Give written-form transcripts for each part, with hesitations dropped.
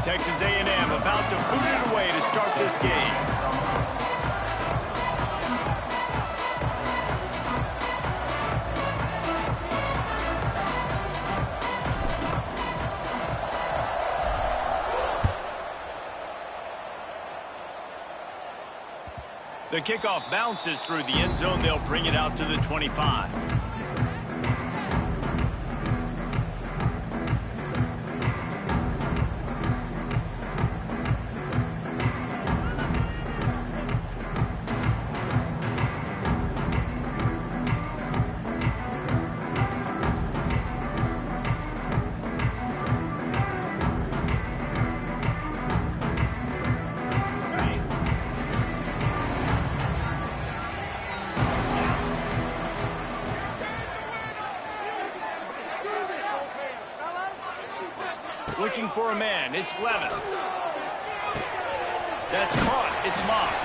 Texas A&M about to boot it away to start this game. The kickoff bounces through the end zone. They'll bring it out to the 25. Looking for a man, it's Levin. That's caught, it's Moss.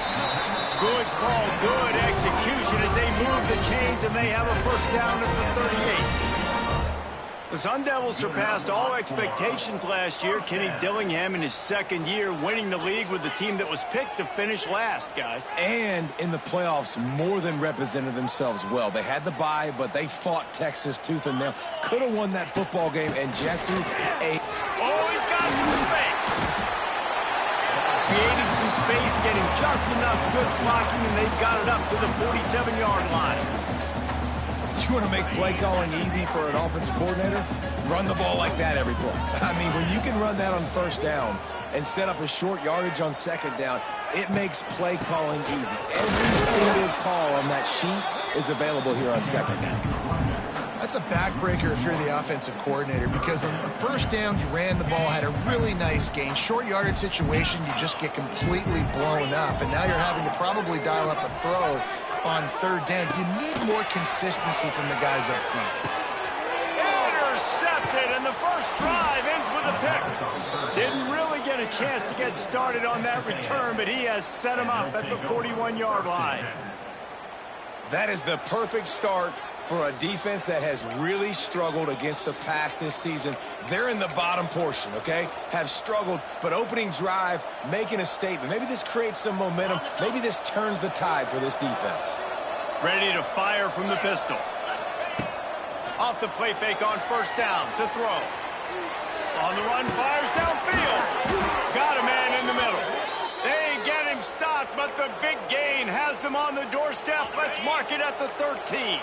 Good call, good execution as they move the chains and they have a first down at the 38. The Sun Devils surpassed all expectations last year. Kenny Dillingham in his second year winning the league with the team that was picked to finish last, guys. And in the playoffs, more than represented themselves well. They had the bye, but they fought Texas tooth and nail. Could have won that football game, and Jesse, Oh, he's got some space. Creating some space, getting just enough good blocking, and they've got it up to the 47-yard line. You want to make play calling easy for an offensive coordinator? Run the ball like that every play. I mean, when you can run that on first down and set up a short yardage on second down, it makes play calling easy. Every single call on that sheet is available here on second down. That's a backbreaker if you're the offensive coordinator, because on first down, you ran the ball, had a really nice gain. Short yardage situation, you just get completely blown up, and now you're having to probably dial up a throw on third down. You need more consistency from the guys up front. Intercepted, and the first drive ends with a pick. Didn't really get a chance to get started on that return, but he has set him up at the 41-yard line. That is the perfect start for a defense that has really struggled against the pass this season. They're in the bottom portion, okay? Have struggled, but opening drive, making a statement. Maybe this creates some momentum. Maybe this turns the tide for this defense. Ready to fire from the pistol. Off the play fake on first down to throw. On the run, fires downfield. Got a man in the middle. They get him stopped, but the big gain has them on the doorstep. Let's mark it at the 13.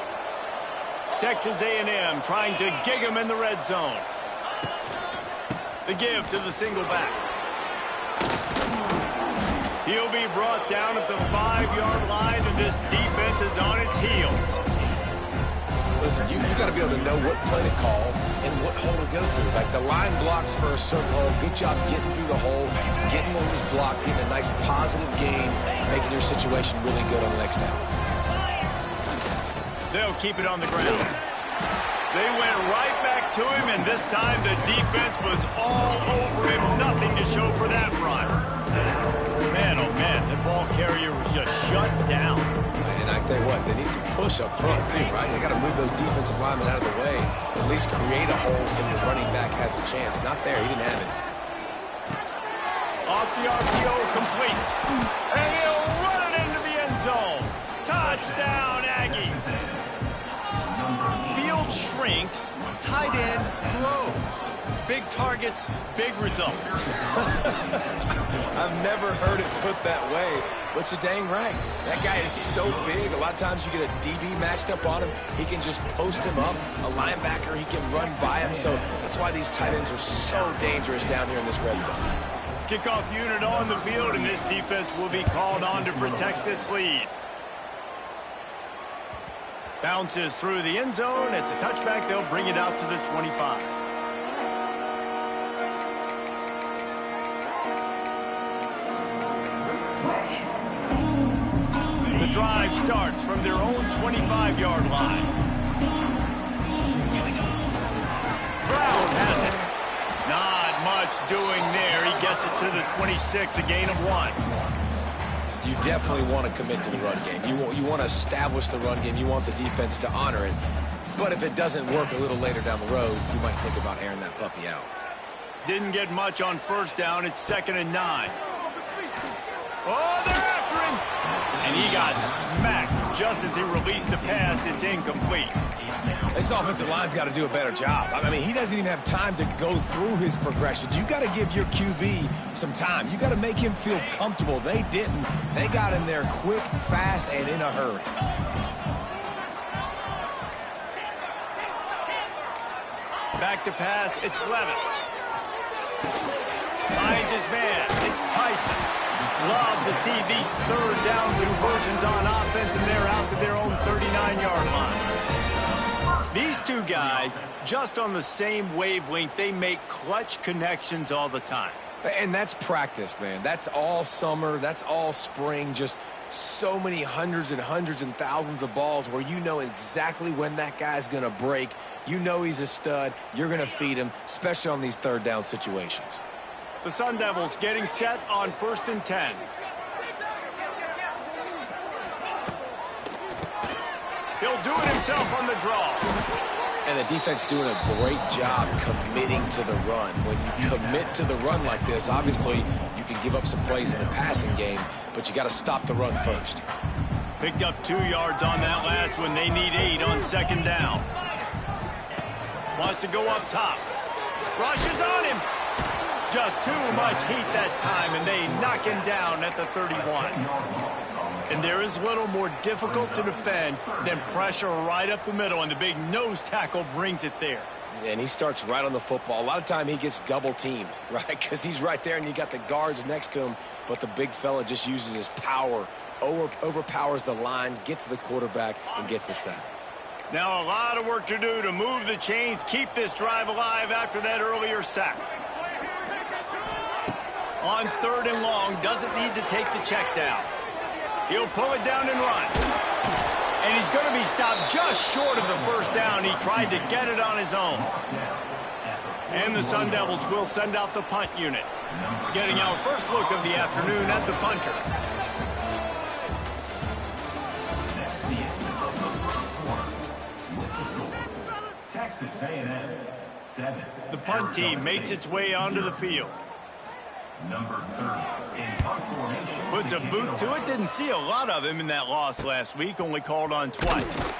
Texas A&M trying to gig him in the red zone. The give to the single back. He'll be brought down at the 5-yard line, and this defense is on its heels. Listen, you got to be able to know what play to call and what hole to go through. Like the line blocks for a certain hole. Good job getting through the hole, getting what was blocked, getting a nice positive gain, making your situation really good on the next down. They'll keep it on the ground. They went right back to him, and this time the defense was all over him. Nothing to show for that run. Man, oh man, the ball carrier was just shut down. And I tell you what, they need some push up front too, right? They got to move those defensive linemen out of the way. At least create a hole so your running back has a chance. Not there, he didn't have it. Off the RPO, complete. And he'll run it into the end zone. Touchdown, Aggies. Field shrinks, tight end grows. Big targets, big results. I've never heard it put that way, but you're dang right. That guy is so big. A lot of times you get a DB matched up on him. He can just post him up. A linebacker, he can run by him. So that's why these tight ends are so dangerous down here in this red zone. Kickoff unit on the field, and this defense will be called on to protect this lead. Bounces through the end zone. It's a touchback. They'll bring it out to the 25. The drive starts from their own 25-yard line. Brown has it. Not much doing there. He gets it to the 26, a gain of 1. You definitely want to commit to the run game. You want to establish the run game. You want the defense to honor it. But if it doesn't work a little later down the road, you might think about airing that puppy out. Didn't get much on first down. It's 2nd and 9. Oh, they're after him. And he got smacked just as he released the pass. It's incomplete. This offensive line's got to do a better job. I mean, he doesn't even have time to go through his progressions. You got to give your QB some time. You got to make him feel comfortable. They didn't. They got in there quick, fast, and in a hurry. Back to pass. It's Levitt. Finds his man. It's Tyson. Love to see these 3rd down conversions on offense, and they're out to their own 39-yard line. These two guys, just on the same wavelength, they make clutch connections all the time. And that's practice, man. That's all summer. That's all spring. Just so many hundreds and thousands of balls where you know exactly when that guy's going to break. You know he's a stud. You're going to feed him, especially on these 3rd down situations. The Sun Devils getting set on 1st and 10. He'll do it himself on the draw. And the defense doing a great job committing to the run. When you commit to the run like this, obviously you can give up some plays in the passing game, but you got to stop the run first. Picked up 2 yards on that last one. They need 8 on 2nd down. Wants to go up top. Rushes on him. Just too much heat that time, and they knock him down at the 31. And there is little more difficult to defend than pressure right up the middle, and the big nose tackle brings it there. And he starts right on the football. A lot of time he gets double-teamed, right? Because he's right there, and you got the guards next to him, but the big fella just uses his power, overpowers the line, gets to the quarterback, and gets the sack. Now a lot of work to do to move the chains, keep this drive alive after that earlier sack. On 3rd and long, doesn't need to take the check down. He'll pull it down and run. And he's going to be stopped just short of the 1st down. He tried to get it on his own. And the Sun Devils will send out the punt unit. Getting our first look of the afternoon at the punter. Texas A&M, 7. The punt team makes its way onto the field. Number 30 in punt formation. Puts a boot to it. Didn't see a lot of him in that loss last week. Only called on twice.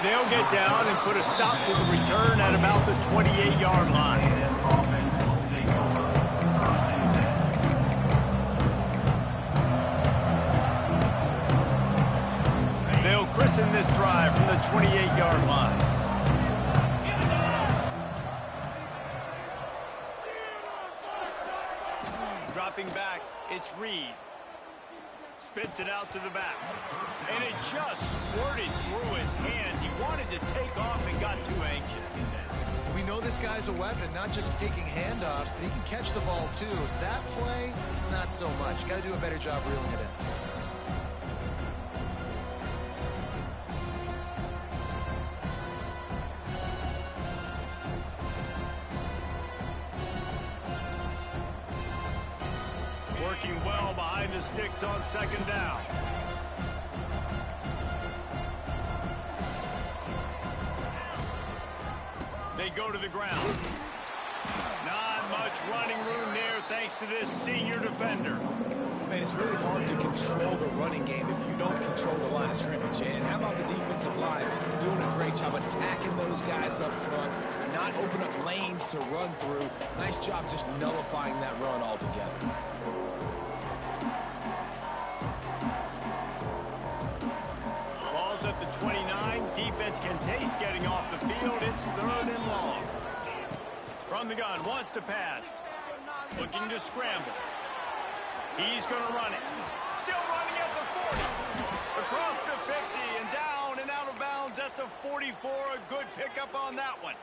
They'll get down and put a stop to the return at about the 28-yard line. They'll christen this drive from the 28-yard line. Dropping back, it's Reed. Spits it out to the back. And it just squirted through his hands. He wanted to take off and got too anxious. We know this guy's a weapon, not just taking handoffs, but he can catch the ball too. That play, not so much. Got to do a better job reeling it in. Working well behind the sticks on 2nd down. They go to the ground. Not much running room there thanks to this senior defender. Man, it's really hard to control the running game if you don't control the line of scrimmage. And how about the defensive line doing a great job attacking those guys up front, not open up lanes to run through. Nice job just nullifying that run altogether. Ball's at the 29. Defense can taste getting off the field. It's 3rd and long. From the gun, wants to pass. Looking to scramble. He's going to run it. Still running at the 40. Across the 50 and down and out of bounds at the 44. A good pickup on that one.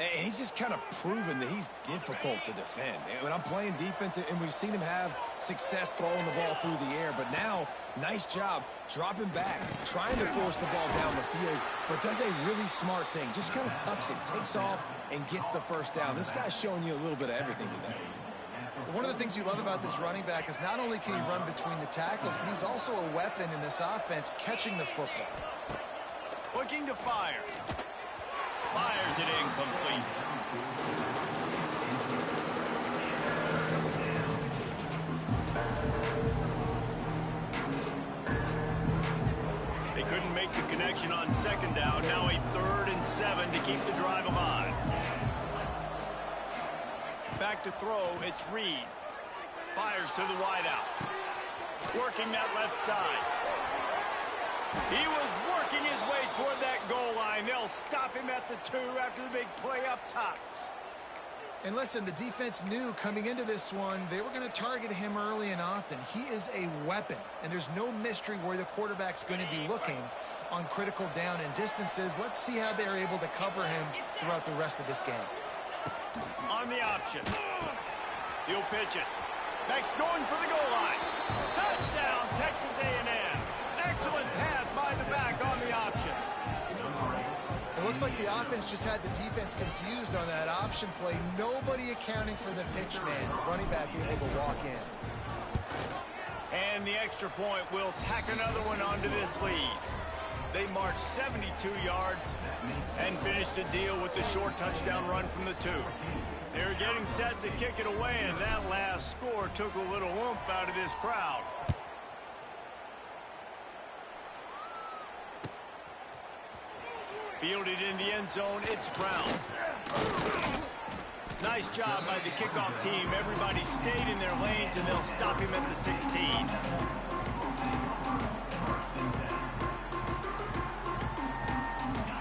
And he's just kind of proven that he's difficult to defend. When I'm playing defense, and we've seen him have success throwing the ball through the air, but now, nice job dropping back, trying to force the ball down the field, but does a really smart thing. Just kind of tucks it, takes off, and gets the 1st down. This guy's showing you a little bit of everything today. One of the things you love about this running back is not only can he run between the tackles, but he's also a weapon in this offense, catching the football. Looking to fire. Fires it incomplete. conversion on second down. Now a 3rd and 7 to keep the drive alive. Back to throw, it's Reed. Fires to the wideout. Working that left side. He was working his way toward that goal line. They'll stop him at the 2 after the big play up top. And listen, the defense knew coming into this one, they were going to target him early and often. He is a weapon, and there's no mystery where the quarterback's going to be looking on critical down and distances. Let's see how they're able to cover him throughout the rest of this game. On the option. He'll pitch it. Next, going for the goal line. Touchdown, Texas A&M. Excellent pass by the back on the option. It looks like the offense just had the defense confused on that option play. Nobody accounting for the pitch man. The running back able to walk in. And the extra point will tack another one onto this lead. They marched 72 yards and finished the deal with the short touchdown run from the 2. They were getting set to kick it away, and that last score took a little oomph out of this crowd. Fielded in the end zone, it's Brown. Nice job by the kickoff team. Everybody stayed in their lanes, and they'll stop him at the 16.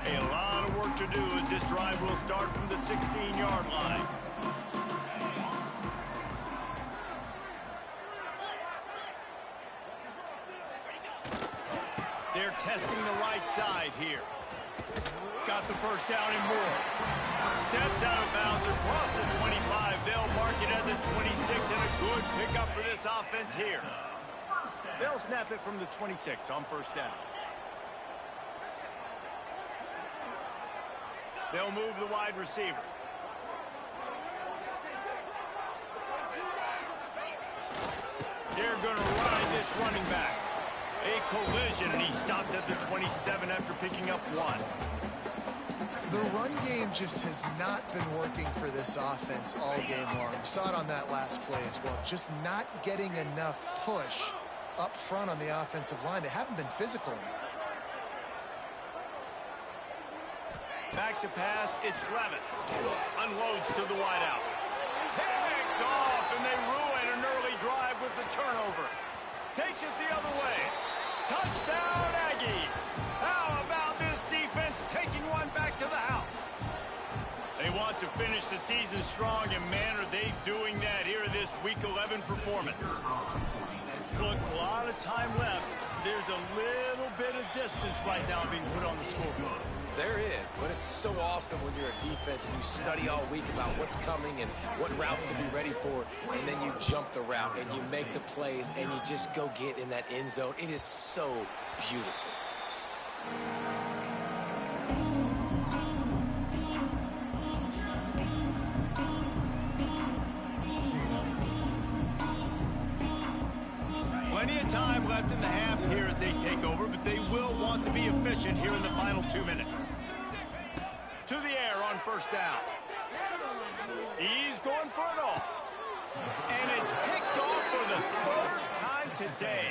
A lot of work to do as this drive will start from the 16-yard line. They're testing the right side here. Got the first down and more. Steps out of bounds across the 25. They'll mark it at the 26, and a good pickup for this offense here. They'll snap it from the 26 on first down. They'll move the wide receiver. They're going to ride this running back. A collision, and he stopped at the 27 after picking up 1. The run game just has not been working for this offense all game long. We saw it on that last play as well. Just not getting enough push up front on the offensive line. They haven't been physical enough. Back to pass, it's Levitt. Unloads to the wideout. Picked off, and they ruin an early drive with the turnover. Takes it the other way. Touchdown, Aggies. How about this defense taking one back to the house? They want to finish the season strong, and man, are they doing that here in this Week 11 performance. Look, a lot of time left. There's a little bit of distance right now being put on the scoreboard. There is, but it's so awesome when you're a defense and you study all week about what's coming and what routes to be ready for, and then you jump the route and you make the plays and you just go get in that end zone. It is so beautiful. Plenty of time left in the half here as they take over, but they will want to be efficient here in the final 2 minutes. To the air on first down. He's going for it all. And it's picked off for the 3rd time today.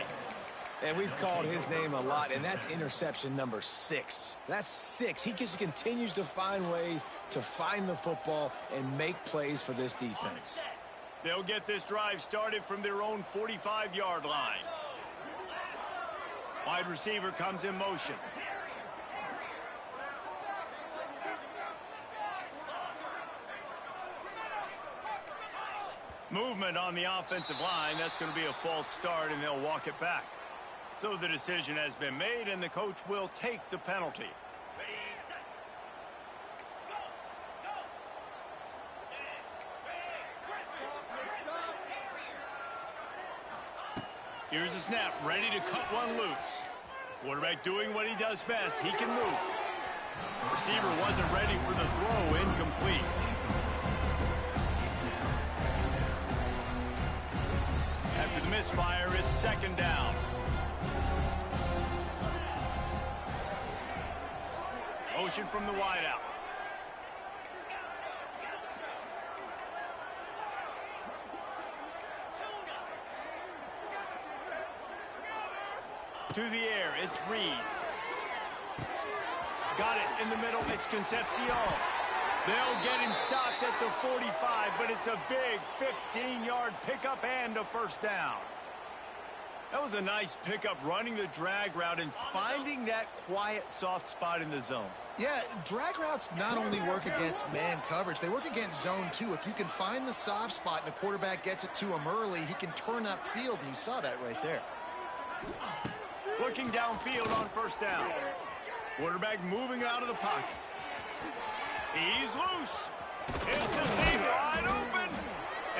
And we've called his name a lot, and that's interception number 6. That's 6. He just continues to find ways to find the football and make plays for this defense. They'll get this drive started from their own 45-yard line. Wide receiver comes in motion. Movement on the offensive line. That's going to be a false start, and they'll walk it back. So the decision has been made, and the coach will take the penalty. Here's the snap, ready to cut one loose. Quarterback doing what he does best. He can move. Receiver wasn't ready for the throw, incomplete. After the misfire, it's second down. Motion from the wideout. To the air, it's Reed. Got it in the middle. It's Concepcion. They'll get him stopped at the 45, but it's a big 15-yard pickup and a first down. That was a nice pickup, running the drag route and finding that quiet, soft spot in the zone. Yeah, drag routes not only work against man coverage, they work against zone too. If you can find the soft spot and the quarterback gets it to him early, he can turn upfield, and you saw that right there. Looking downfield on first down. Quarterback moving out of the pocket. He's loose. It's a seam wide open.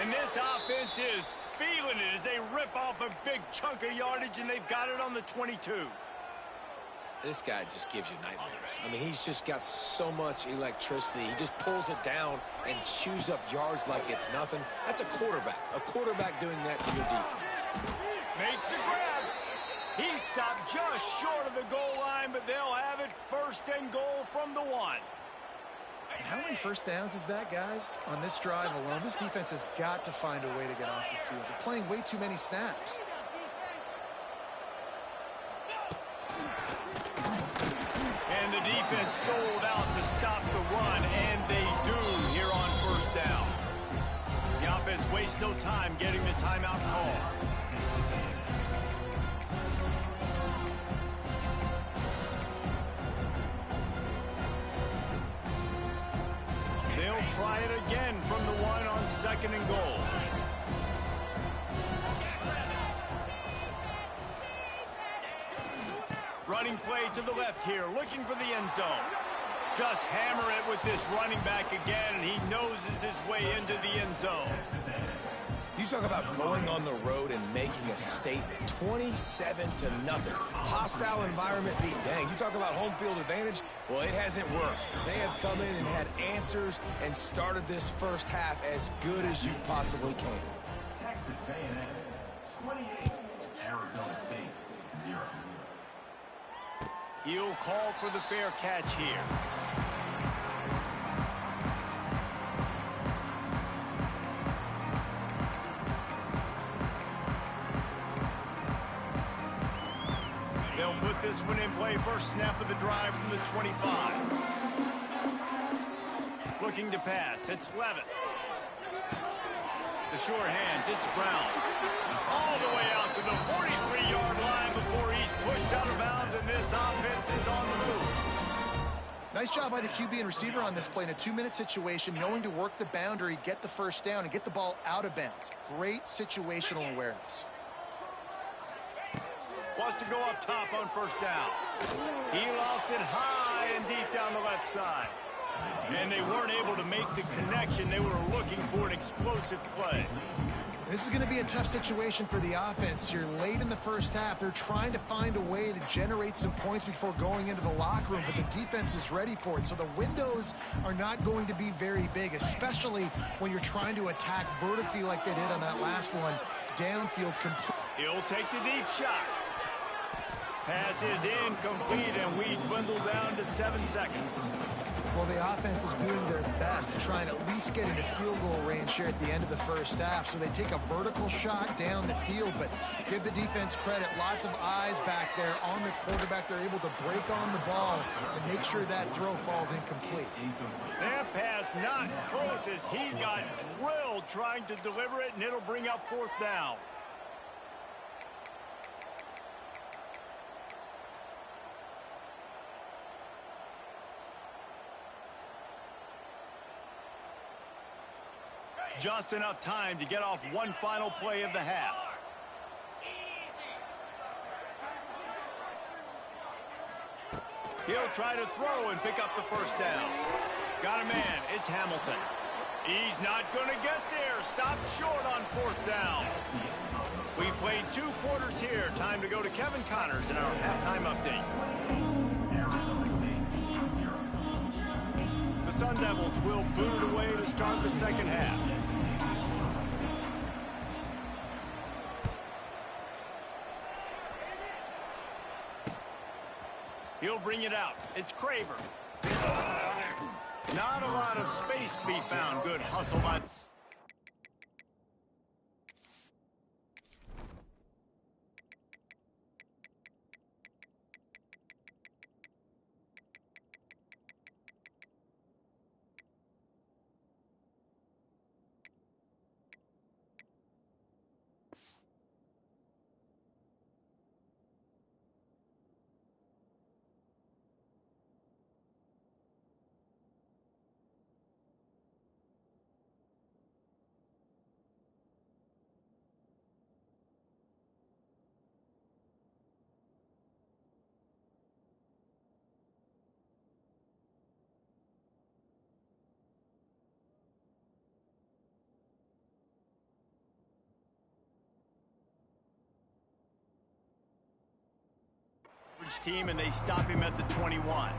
And this offense is feeling it as they rip off a big chunk of yardage, and they've got it on the 22. This guy just gives you nightmares. I mean, he's just got so much electricity. He just pulls it down and chews up yards like it's nothing. That's a quarterback doing that to your defense. Makes the grab. He stopped just short of the goal line, but they'll have it first and goal from the 1. And how many first downs is that, guys? On this drive alone, this defense has got to find a way to get off the field. They're playing way too many snaps. And the defense sold out to stop the run, and they do here on first down. The offense wastes no time getting the timeout call. They'll try it again from the 1 on second and goal. Running play to the left here, looking for the end zone. Just hammer it with this running back again, and he noses his way into the end zone. You talk about going on the road and making a statement. 27-0. Hostile environment be dang. You talk about home field advantage. Well, it hasn't worked. They have come in and had answers and started this first half as good as you possibly can. Texas A&M 28, Arizona State 0. He'll call for the fair catch here. They'll put this one in play. First snap of the drive from the 25. Looking to pass. It's Levitt. The sure hands. It's Brown. All the way out to the 43-yard line before he's pushed out of bounds, and this offense is on the move. Nice job by the QB and receiver on this play in a 2-minute situation, knowing to work the boundary, get the first down, and get the ball out of bounds. Great situational awareness. Wants to go up top on first down. He lost it high and deep down the left side. And they weren't able to make the connection. They were looking for an explosive play. This is going to be a tough situation for the offense here. Late in the first half, they're trying to find a way to generate some points before going into the locker room, but the defense is ready for it. So the windows are not going to be very big, especially when you're trying to attack vertically like they did on that last one. Downfield complete. He'll take the deep shot. Pass is incomplete, and we dwindle down to 7 seconds. Well, the offense is doing their best to try and at least get into field goal range here at the end of the first half. So they take a vertical shot down the field, but give the defense credit. Lots of eyes back there on the quarterback. They're able to break on the ball and make sure that throw falls incomplete. That pass not close as he got drilled trying to deliver it, and it'll bring up fourth down. Just enough time to get off one final play of the half. He'll try to throw and pick up the first down. Got a man. It's Hamilton. He's not going to get there. Stopped short on fourth down. We've played 2 quarters here. Time to go to Kevin Connors in our halftime update. The Sun Devils will boot it away to start the second half. He'll bring it out. It's Craver. Not a lot of space to be found. Good hustle by... coverage team, and they stop him at the 21.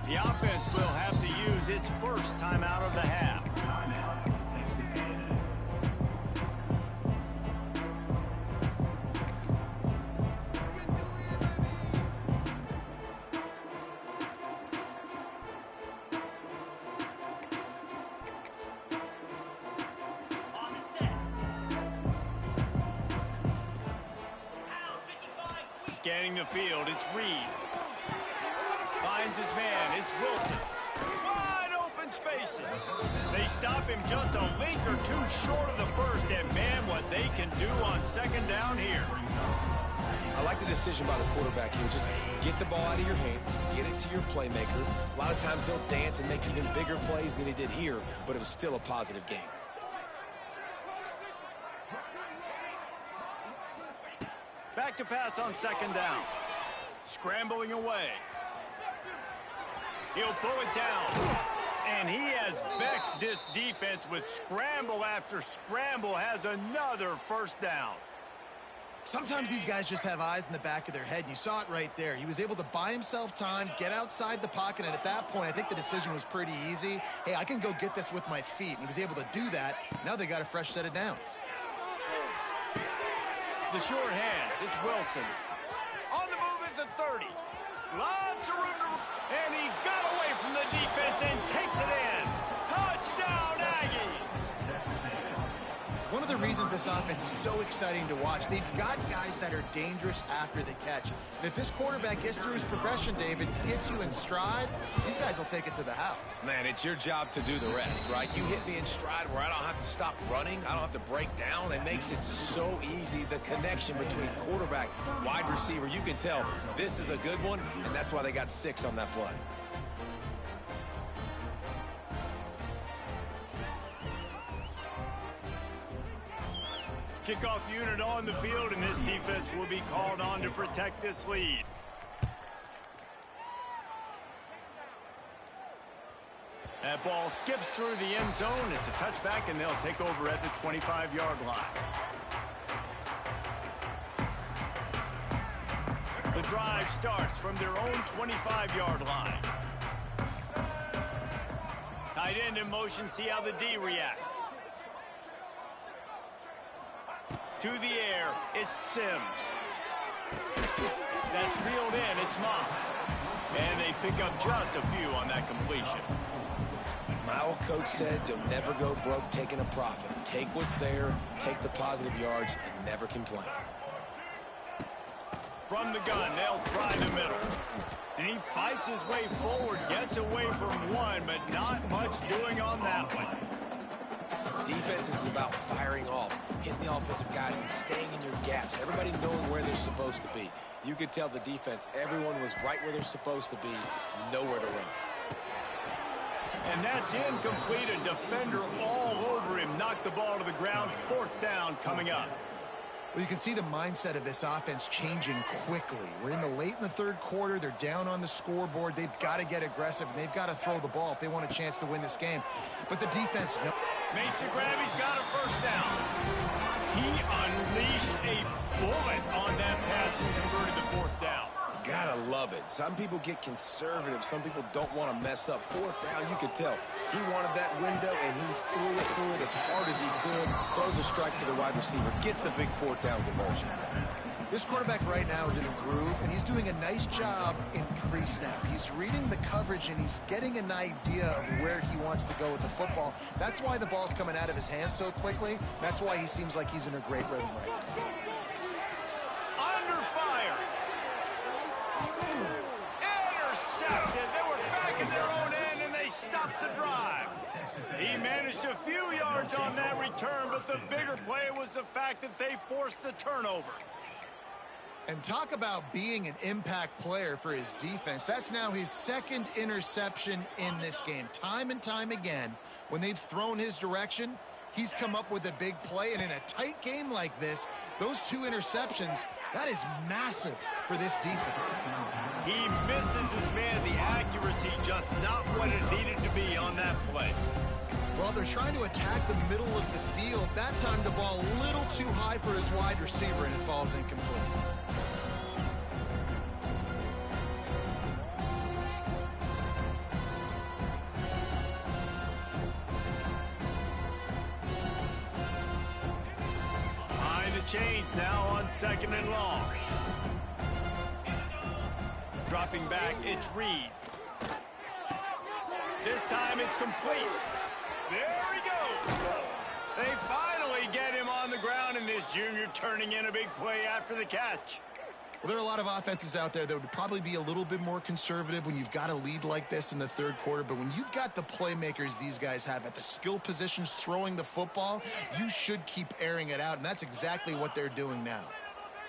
The offense will have to use its first timeout of the half. Scanning the field, it's Reed. Finds his man, it's Wilson. Wide open spaces. They stop him just a link or two short of the first, and man, what they can do on second down here. I like the decision by the quarterback here. Just get the ball out of your hands, get it to your playmaker. A lot of times they'll dance and make even bigger plays than he did here, but it was still a positive game. Back to pass on second down. Scrambling away. He'll pull it down. And he has vexed this defense with scramble after scramble, has another first down. Sometimes these guys just have eyes in the back of their head. You saw it right there. He was able to buy himself time, get outside the pocket, and at that point, I think the decision was pretty easy. Hey, I can go get this with my feet. And he was able to do that. Now they got a fresh set of downs. The short hands, it's Wilson. On the move at the 30. Lots of room to... And he got away from the defense and takes it in. Touchdown, Aggies! One of the reasons this offense is so exciting to watch, they've got guys that are dangerous after the catch. And if this quarterback gets through his progression, David, hits you in stride, these guys will take it to the house. Man, it's your job to do the rest, right? You hit me in stride where I don't have to stop running. I don't have to break down. It makes it so easy. The connection between quarterback, wide receiver, you can tell this is a good one, and that's why they got 6 on that play. Kickoff unit on the field, and this defense will be called on to protect this lead. That ball skips through the end zone. It's a touchback, and they'll take over at the 25-yard line. The drive starts from their own 25-yard line. Tight end in motion, see how the D reacts. To the air, it's Sims. That's reeled in, it's Moss. And they pick up just a few on that completion. My old coach said you'll never go broke taking a profit. Take what's there, take the positive yards, and never complain. From the gun, they'll try the middle. And he fights his way forward, gets away from one, but not much doing on that one. Defense is about firing off, hitting the offensive guys and staying in your gaps. Everybody knowing where they're supposed to be. You could tell the defense, everyone was right where they're supposed to be, nowhere to run. And that's incomplete. A defender all over him. Knocked the ball to the ground. 4th down coming up. Well, you can see the mindset of this offense changing quickly. We're in the 3rd quarter. They're down on the scoreboard. They've got to get aggressive, and they've got to throw the ball if they want a chance to win this game. But the defense... Makes the grab. He's got a first down. He unleashed a bullet on that pass and converted the 4th down. Gotta love it. Some people get conservative. Some people don't want to mess up. 4th down, you could tell. He wanted that window, and he threw it as hard as he could. Throws a strike to the wide receiver. Gets the big 4th down conversion. This quarterback right now is in a groove, and he's doing a nice job in pre-snap. He's reading the coverage, and he's getting an idea of where he wants to go with the football. That's why the ball's coming out of his hands so quickly. That's why he seems like he's in a great rhythm right now. Under fire. Intercepted. They were back in their own end, and they stopped the drive. He managed a few yards on that return, but the bigger play was the fact that they forced the turnover. And talk about being an impact player for his defense. That's now his 2nd interception in this game. Time and time again, when they've thrown his direction, he's come up with a big play. And in a tight game like this, those 2 interceptions, that is massive for this defense. He misses his man. The accuracy just not what it needed to be on that play. Well, they're trying to attack the middle of the field. That time the ball a little too high for his wide receiver, and it falls incomplete. Behind the chains now on 2nd and long. Dropping back, it's Reed. This time it's complete. There he goes. They finally get him on the ground, and this junior turning in a big play after the catch. Well, there are a lot of offenses out there that would probably be a little bit more conservative when you've got a lead like this in the 3rd quarter. But when you've got the playmakers these guys have at the skill positions throwing the football, you should keep airing it out, and that's exactly what they're doing now.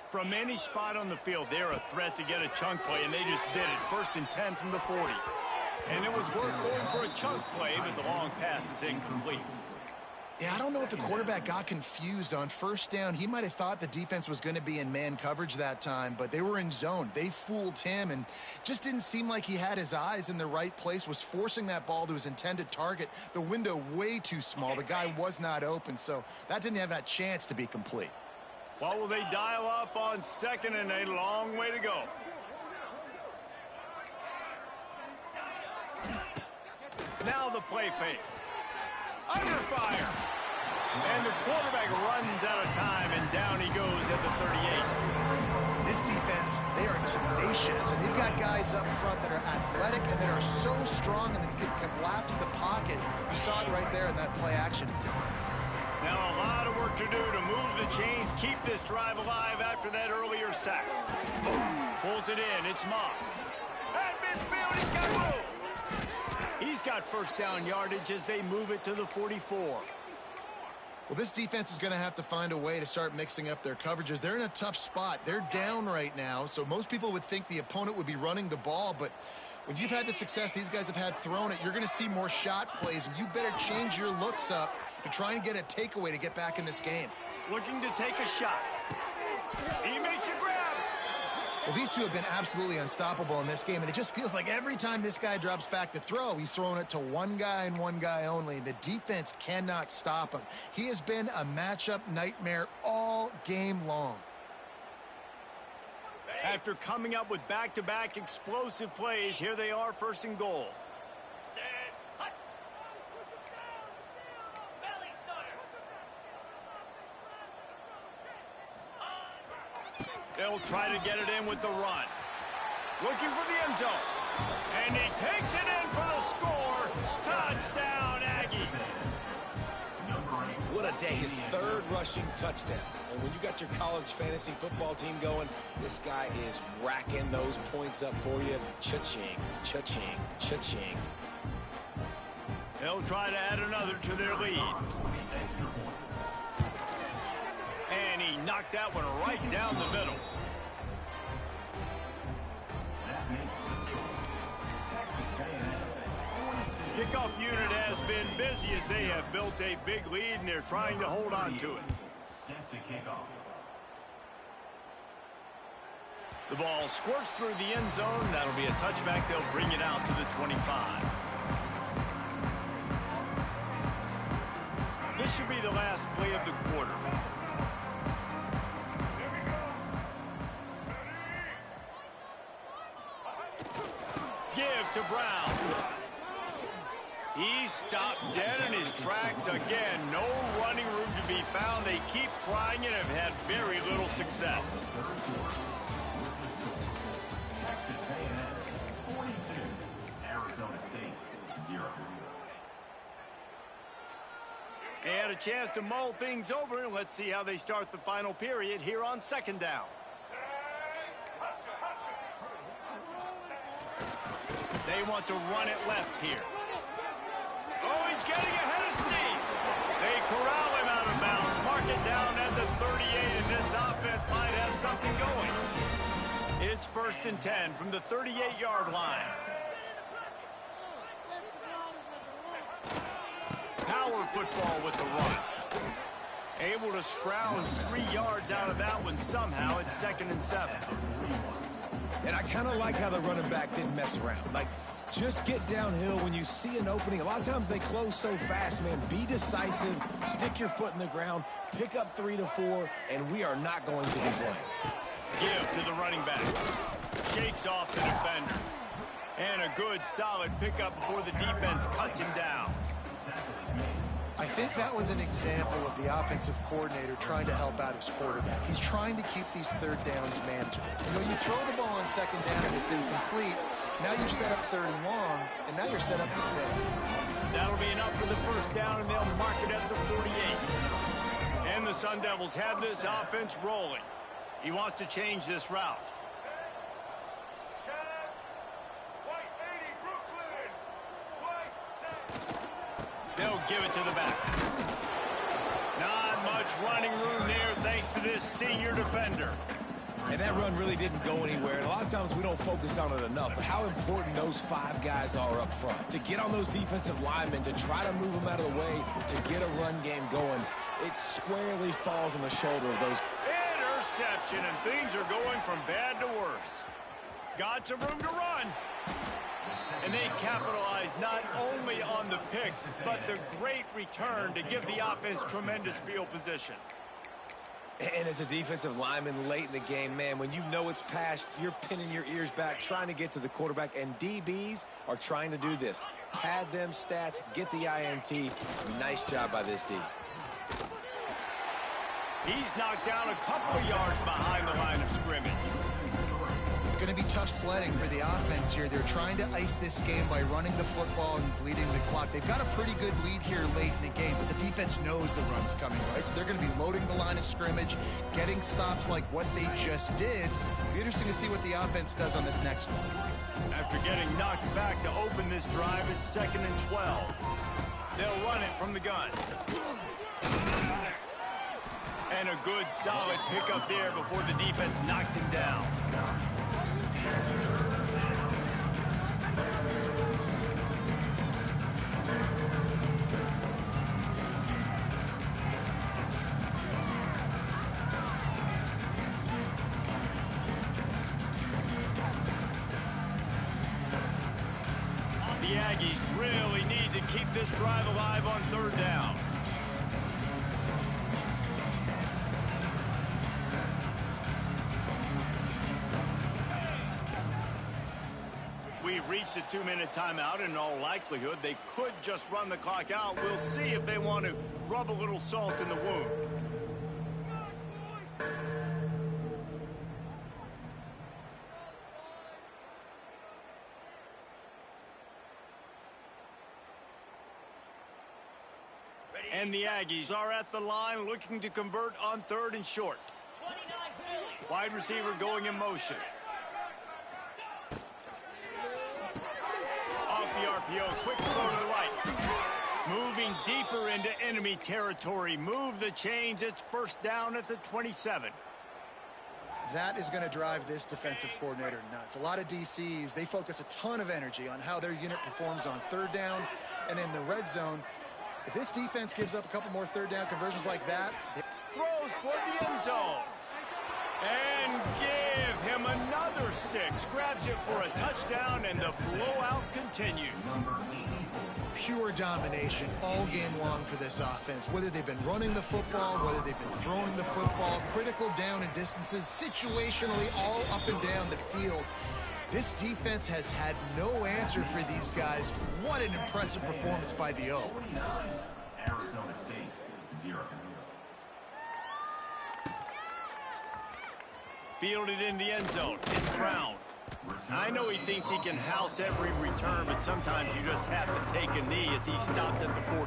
From any spot on the field, they're a threat to get a chunk play, and they just did it. 1st and 10 from the 40. And it was worth going for a chunk play, but the long pass is incomplete. Yeah, I don't know if the quarterback got confused on 1st down. He might have thought the defense was going to be in man coverage that time, but they were in zone. They fooled him and just didn't seem like he had his eyes in the right place, was forcing that ball to his intended target. The window way too small. The guy was not open, so that didn't have that chance to be complete. Well, will they dial up on 2nd and a long way to go? Now the play fake. Under fire. And the quarterback runs out of time, and down he goes at the 38. This defense, they are tenacious, and they've got guys up front that are athletic and that are so strong and that can collapse the pocket. You saw it right there in that play action attempt. Now a lot of work to do to move the chains, keep this drive alive after that earlier sack. Boom. Pulls it in. It's Moss. At midfield, he's got room. He's got 1st down yardage as they move it to the 44. Well, this defense is going to have to find a way to start mixing up their coverages. They're in a tough spot. They're down right now, so most people would think the opponent would be running the ball, but when you've had the success these guys have had throwing it, you're going to see more shot plays, and you better change your looks up to try and get a takeaway to get back in this game. Looking to take a shot. He makes a grab. Well, these two have been absolutely unstoppable in this game, and it just feels like every time this guy drops back to throw, he's throwing it to one guy and one guy only. The defense cannot stop him. He has been a matchup nightmare all game long. After coming up with back-to-back explosive plays, here they are 1st and goal. They'll try to get it in with the run. Looking for the end zone. And he takes it in for the score. Touchdown, Aggies. What a day. His 3rd rushing touchdown. And when you got your college fantasy football team going, this guy is racking those points up for you. Cha-ching, cha-ching, cha-ching. They'll try to add another to their lead. And he knocked that one right down the middle. Kickoff unit has been busy as they have built a big lead, and they're trying to hold on to it. The ball squirts through the end zone. That'll be a touchback. They'll bring it out to the 25. This should be the last play of the quarter. Give to Brown. He's stopped dead in his tracks again. No running room to be found. They keep trying it and have had very little success. Arizona State, 0. They had a chance to mull things over, and let's see how they start the final period here on 2nd down. They want to run it left here. Oh, he's getting ahead of steam. They corral him out of bounds, mark it down at the 38, and this offense might have something going. It's 1st and 10 from the 38-yard line. Power football with the run. Able to scrounge 3 yards out of that one somehow. It's 2nd and 7. And I kind of like how the running back didn't mess around. Like, just get downhill when you see an opening. A lot of times they close so fast, man. Be decisive, stick your foot in the ground, pick up 3 to 4, and we are not going to be playing. Give to the running back. Shakes off the defender. And a good, solid pickup before the defense cuts him down. I think that was an example of the offensive coordinator trying to help out his quarterback. He's trying to keep these 3rd downs manageable. You know, you throw the ball on 2nd down and it's incomplete. Now you've set up 3rd and long, and now you're set up to fail. That'll be enough for the 1st down, and they'll mark it at the 48. And the Sun Devils have this offense rolling. He wants to change this route. They'll give it to the back. Not much running room there thanks to this senior defender. And that run really didn't go anywhere. And a lot of times we don't focus on it enough. But how important those 5 guys are up front. To get on those defensive linemen, to try to move them out of the way, to get a run game going, it squarely falls on the shoulder of those. Interception, and things are going from bad to worse. Got some room to run. And they capitalize not only on the pick, but the great return to give the offense tremendous field position. And as a defensive lineman late in the game, man, when you know it's past, you're pinning your ears back, trying to get to the quarterback, and DBs are trying to do this. Pad them stats, get the INT. Nice job by this D. He's knocked down a couple of yards behind the line of scrimmage. It's going to be tough sledding for the offense here. They're trying to ice this game by running the football and bleeding the clock. They've got a pretty good lead here late in the game, but the defense knows the run's coming, right? So they're going to be loading the line of scrimmage, getting stops like what they just did. It'll be interesting to see what the offense does on this next one. After getting knocked back to open this drive, it's 2nd and 12. They'll run it from the gun. And a good, solid pickup there before the defense knocks him down. The Aggies really need to keep this drive alive on 3rd down. We've reached a 2-minute timeout. In all likelihood, they could just run the clock out. We'll see if they want to rub a little salt in the wound. And the Aggies are at the line looking to convert on 3rd and short. Wide receiver going in motion. Off the RPO, quick throw to the right. Moving deeper into enemy territory. Move the chains. It's 1st down at the 27. That is going to drive this defensive coordinator nuts. A lot of DCs, they focus a ton of energy on how their unit performs on 3rd down and in the red zone. If this defense gives up a couple more 3rd down conversions like that... Throws toward the end zone. And give him another 6. Grabs it for a touchdown, and the blowout continues. Pure domination all game long for this offense. Whether they've been running the football, whether they've been throwing the football, critical down and distances, situationally all up and down the field. This defense has had no answer for these guys. What an impressive performance by the O. Arizona State, 0. Fielded in the end zone. It's Brown. I know he thinks he can house every return, but sometimes you just have to take a knee as he stopped at the 14.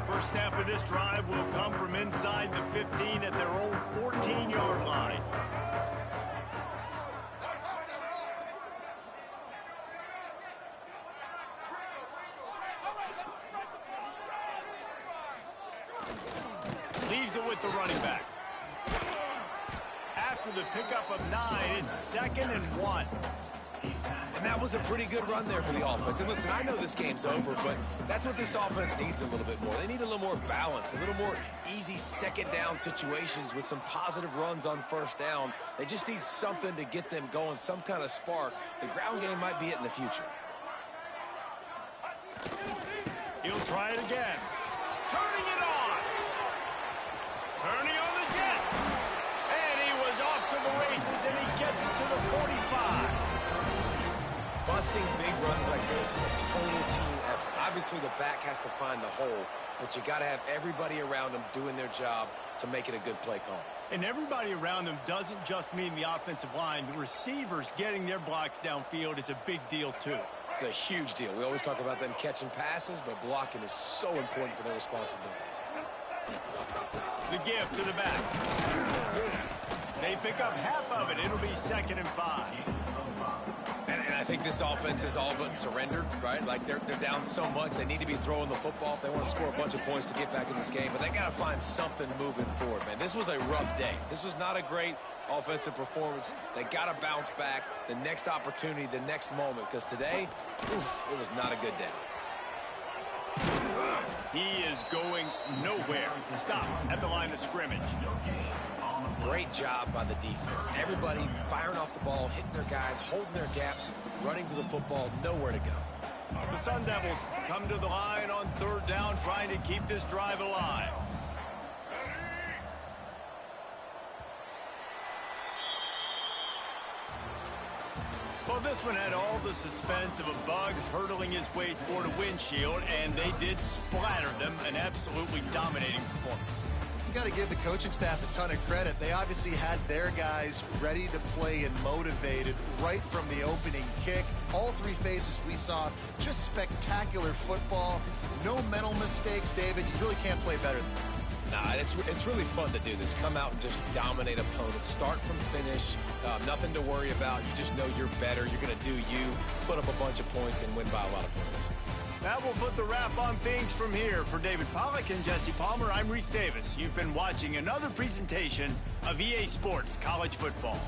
First snap of this drive will come from inside the 15 at their own 14-yard line. Leaves it with the running back. After the pickup of 9, it's 2nd and 1. And that was a pretty good run there for the offense. And listen, I know this game's over, but that's what this offense needs a little bit more. They need a little more balance, a little more easy second down situations with some positive runs on first down. They just need something to get them going, some kind of spark. The ground game might be it in the future. He'll try it again. Turning it on. Turning on the Jets. And he was off to the races, and he gets it to the 45. Busting big runs like this is a total team effort. Obviously, the back has to find the hole, but you got to have everybody around them doing their job to make it a good play call. And everybody around them doesn't just mean the offensive line. The receivers getting their blocks downfield is a big deal, too. It's a huge deal. We always talk about them catching passes, but blocking is so important for their responsibilities. The give to the back. They pick up half of it. It'll be 2nd and 5. And I think this offense is all but surrendered, right? Like they're down so much. They need to be throwing the football if they want to score a bunch of points to get back in this game. But they got to find something moving forward, man. This was a rough day. This was not a great offensive performance. They got to bounce back the next opportunity, the next moment, because today, it was not a good day. He is going nowhere. Stop at the line of scrimmage. Great job by the defense. Everybody firing off the ball, hitting their guys, holding their gaps, running to the football, nowhere to go. The Sun Devils come to the line on 3rd down, trying to keep this drive alive. Well, this one had all the suspense of a bug hurtling his way toward a windshield, and they did splatter them. An absolutely dominating performance. You got to give the coaching staff a ton of credit. They obviously had their guys ready to play and motivated right from the opening kick. All 3 phases we saw, just spectacular football. No mental mistakes, David. You really can't play better than that. Nah, it's really fun to do this. Come out and just dominate opponents. Start from finish. Nothing to worry about. You just know you're better. You're going to do you, put up a bunch of points, and win by a lot of points. That will put the wrap on things from here. For David Pollack and Jesse Palmer, I'm Reese Davis. You've been watching another presentation of EA Sports College Football.